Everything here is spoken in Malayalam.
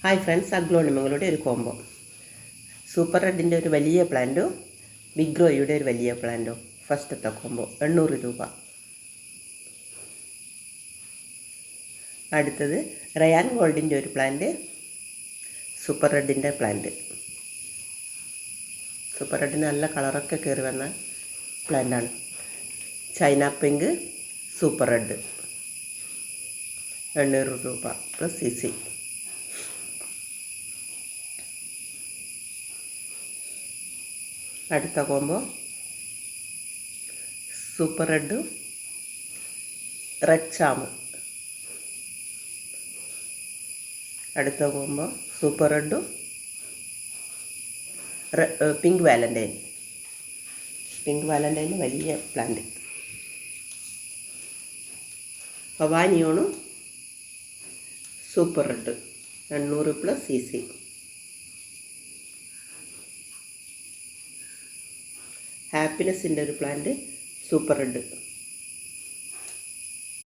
ഹായ് ഫ്രണ്ട്സ്, അഗ്ലോണിമങ്ങളുടെ ഒരു കോംബോ. സൂപ്പർ റെഡിൻ്റെ ഒരു വലിയ പ്ലാന്റും ബിഗ്രോയുടെ ഒരു വലിയ പ്ലാന്റും ഫസ്റ്റത്തെ കോംബോ 800 രൂപ. അടുത്തത് റയാൻ ഗോൾഡിൻ്റെ ഒരു പ്ലാന്റ്, സൂപ്പർ റെഡിൻ്റെ പ്ലാന്റ്. സൂപ്പർ റെഡിന് നല്ല കളറൊക്കെ കയറി വന്ന പ്ലാന്റാണ്. ചൈന പിങ്ക് സൂപ്പർ റെഡ് 800 രൂപ പ്ലസ് CC. അടുത്ത combo super red red charm. അടുത്ത കോംബോ സൂപ്പർ റെഡും പിങ്ക് വാലൻറ്റൈൻ. പിങ്ക് വാലൻറ്റൈൻ വലിയ പ്ലാന്റ്. പവാനിയോണും സൂപ്പർ റെഡ് 800 പ്ലസ് CC. ഹാപ്പിനെസ്സിൻ്റെ ഒരു പ്ലാന്റ് സൂപ്പർ റെഡ്